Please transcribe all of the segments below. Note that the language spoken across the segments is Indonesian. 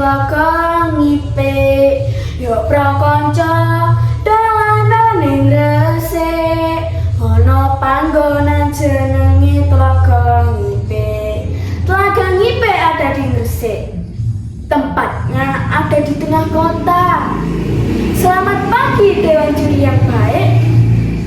tlaka ngipe yo prakanca dolanan ning resik ana panggonan jenenge Tlaga Ngipe. Tlaga Ngipe ada di Gresik. Tempatnya ada di tengah kota. Selamat pagi Dewan Juri yang baik.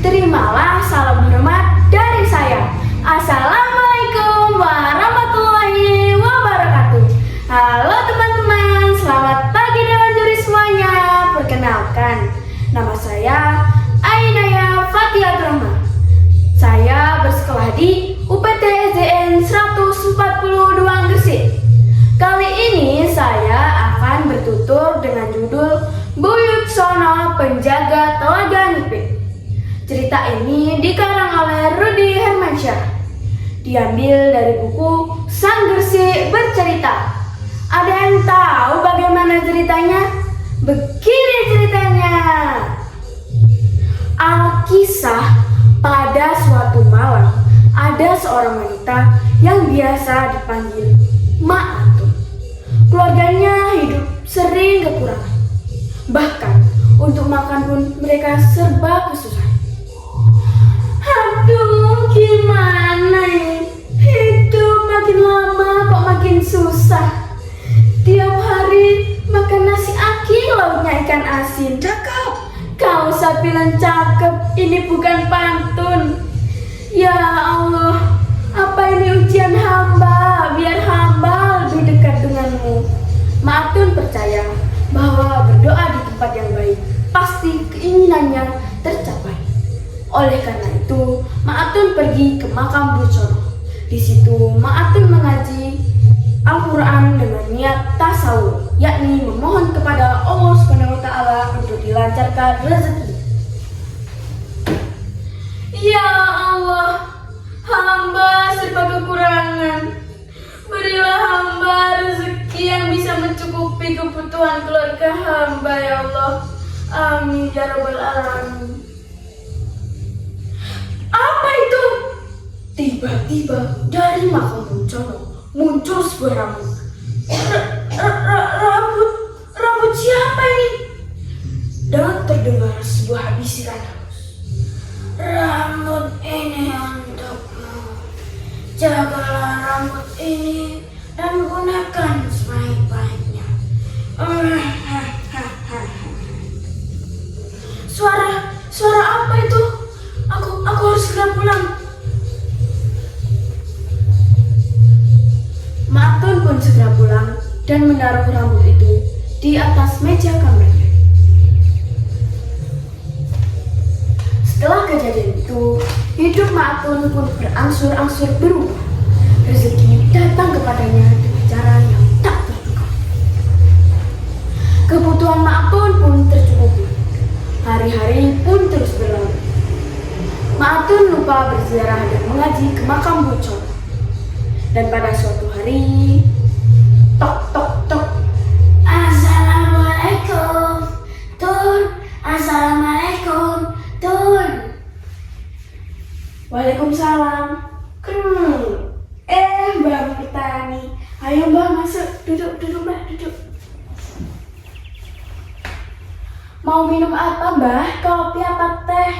Terimalah salam hormat dari saya. Assalamualaikum warahmatullahi wabarakatuh. Halo teman-teman, selamat pagi Dewan Juri semuanya. Perkenalkan, nama saya Ainaya Fatihatur Rahmah. Saya bersekolah di UPT SDN 142 Gresik. Kali ini saya akan bertutur dengan judul Buyutsono Penjaga Tlaga Ngipe. Cerita ini dikarang oleh Rudy Hermansyah. Diambil dari buku Sang Gresik Bercerita. Ada yang tahu bagaimana ceritanya? Begini ceritanya. Alkisah, pada suatu malam ada seorang wanita yang biasa dipanggil Mak Atun. Keluarganya hidup sering kekurangan. Bahkan untuk makan pun mereka serba kesusahan. Aduh, gimana ini? Hidup makin lama kok makin susah. Tiap hari makan nasi aking, lauknya ikan asin. Cakep. Kau usah bilang cakep, ini bukan pantun. Ya Allah, apa ini ujian hamba? Biar hamba lebih dekat denganmu. Mak Atun percaya bahwa berdoa di tempat yang baik pasti keinginannya tercapai. Oleh karena itu, Mak Atun pergi ke makam Buyutsono. Di situ Mak Atun mengaji Al-Quran dengan niat tasawuf, yakni memohon kepada Allah SWT untuk dilancarkan rezeki. Ya Allah, hamba serba kekurangan. Berilah hamba rezeki yang bisa mencukupi kebutuhan keluarga hamba, ya Allah. Amin ya rabbal alamin. Apa itu? Tiba-tiba dari makam Buyutsono muncul sebuah rambut. Rambut siapa ini? Dan terdengar sebuah bisikan halus. Rambut ini untukmu. Jagalah rambut ini dan gunakan sebaik-baiknya. Suara apa itu? Aku harus segera pulang. Mak Atun pun segera pulang dan menaruh rambut itu di atas meja kamarnya. Setelah kejadian itu, hidup Mak Atun pun berangsur-angsur berubah. Rezeki datang kepadanya dengan cara yang tak terduga. Kebutuhan Mak Atun pun tercukupi. Hari-hari pun terus berlalu. Mak Atun lupa berziarah dan mengaji ke makam Buyutsono. Dan pada suatu hari, tok tok tok. Assalamualaikum, Tun. Assalamualaikum, Tun. Waalaikumsalam. Mbak Murtani. Ayo Mbak masuk, duduk Mbak, duduk. Mau minum apa Mbak? Kopi apa teh?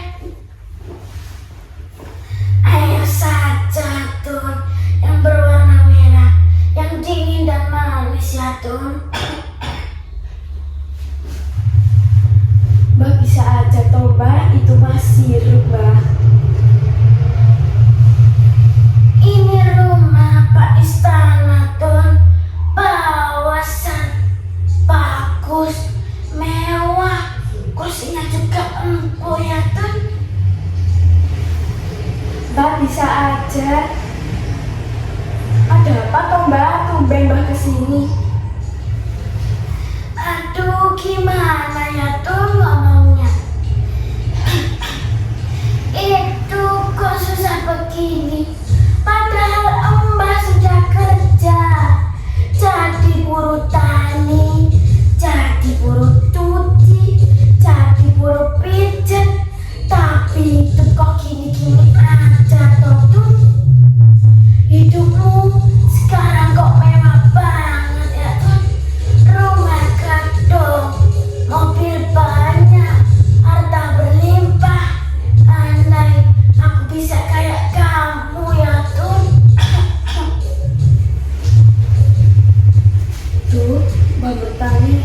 Ayo saja Tun. Yang berwarna merah, yang dingin dan manis ya Tun. Mbak bisa aja toh Mbak, itu masih sirup Mbak. Ini rumah Pak Istana Tun. Bawasan bagus, mewah, kursinya juga empuk ya Tun. Mbak bisa aja. Ada apa toh Mbak? Tumben Mbak kesini. Aduh, gimana ya Tun ngomongnya? Mbak bertani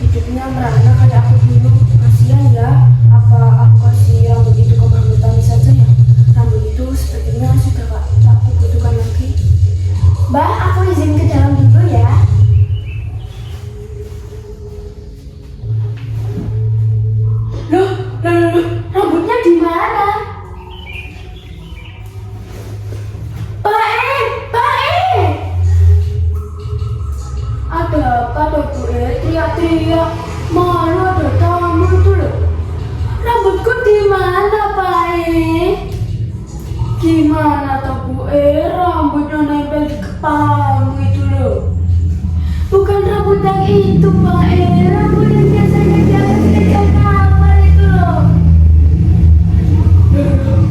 hidupnya merana kayak aku dulu. Kasihan ya, apa aku kasih rambut itu ke Mbak bertani saja ya? Rambut itu sepertinya sudah tak aku butuhkan lagi. Mbak, aku izin ke dalam dulu ya. Loh, rambutnya di mana? Ada apa tuh Bu teriak-teriak? Mana ada tamu itu loh? Rambutku di mana Pak Gimana tuh Bu rambutnya nempel di kepalamu itu loh? Bukan rambut yang itu Pak rambut yang biasanya di atas meja kamar itu loh.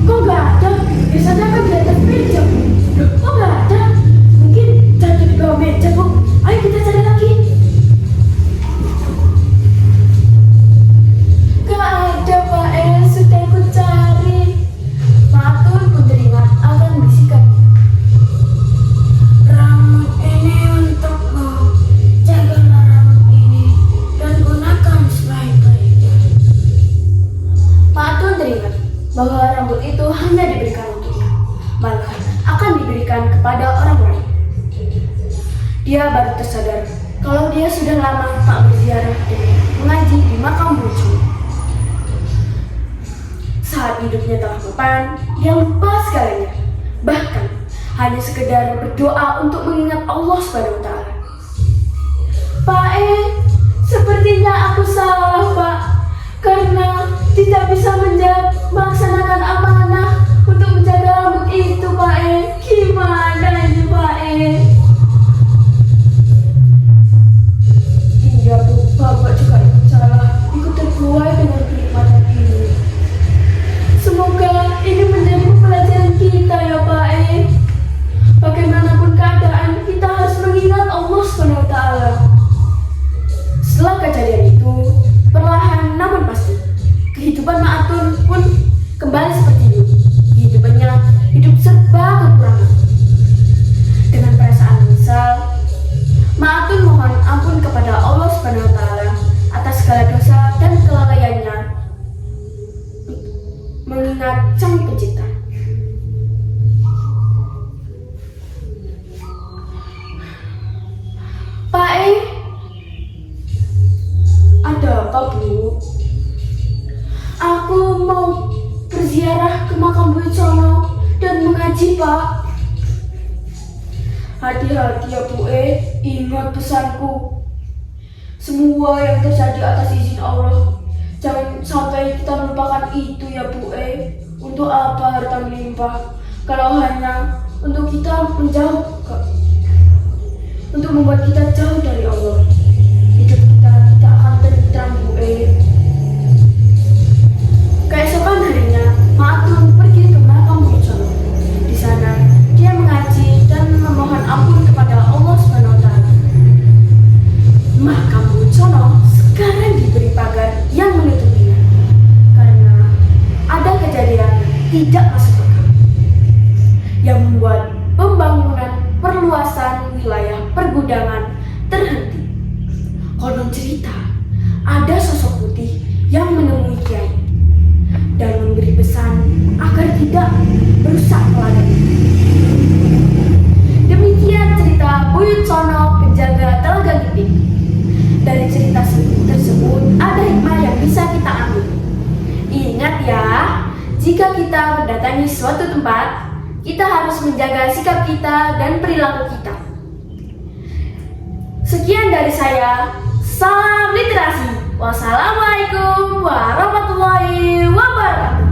Kok gak ada? Biasanya kan di atas meja. Loh, kok gak ada? Mungkin jatuh di bawah meja Bu. Ayo kita cari lagi. Gak ada Pak sudah aku cari. Matun pun teringat akan bisikan. Rambut ini untukmu. Jagalah rambut ini dan gunakan sebaik-baiknya. Matun teringat bahwa rambut itu hanya diberikan untuknya, malah akan diberikan kepada orang lain. Dia baru tersadar kalau dia sudah lama tak berziarah dan mengaji di makam Bucu. Saat hidupnya telah mapan, dia lupa segalanya. Bahkan hanya sekedar berdoa untuk mengingat Allah SWT. Pak sepertinya aku salah Pak, karena tidak bisa melaksanakan amanah untuk menjaga rambut itu Pak Gimana ini Pak Iya Bu, Bapak juga ikut salah, ikut terbuai dengan kenikmatan ini. Semoga ini menjadi pelajaran kita ya Pak Bagaimanapun keadaan, kita harus mengingat Allah SWT. Setelah kejadian itu, perlahan namun pasti, kehidupan Ma'atun pun kembali seperti dulu. Kehidupannya hidup serba kekurangan. Dengan perasaan menyesal, Ma'atun mohon ampun kepada Allah SWT atas segala dosa dan kelalaiannya, mengingat Sang Pencipta. Pak ada apa Bu? Aku mau berziarah ke makam Wicono dan mengaji Pak. Hati-hati ya Bu ingat pesanku. Semua yang terjadi atas izin Allah. Jangan sampai kita melupakan itu ya Bu Untuk apa harta melimpah kalau hanya untuk kita menjauh, untuk membuat kita jauh dari Allah. Hidup kita tidak akan tentram Bu Keesokan harinya, Ma'atun pergi ke makam Wicono. Di sana, dia mengaji dan memohon ampun kepada Allah SWT. Makam Wicono sekarang diberi pagar yang menutupinya karena ada kejadian tidak masuk akal yang membuat pembangunan perluasan wilayah pergudangan terhenti. Konon cerita, ada sosok putih yang menemui Kiai dan memberi pesan agar tidak merusak ladang. Demikian cerita Buyut Sono, penjaga Telaga Giping. Dari cerita tersebut ada hikmah yang bisa kita ambil. Ingat ya, jika kita mendatangi suatu tempat, kita harus menjaga sikap kita dan perilaku kita. Sekian dari saya. Salam literasi. Wassalamualaikum warahmatullahi wabarakatuh.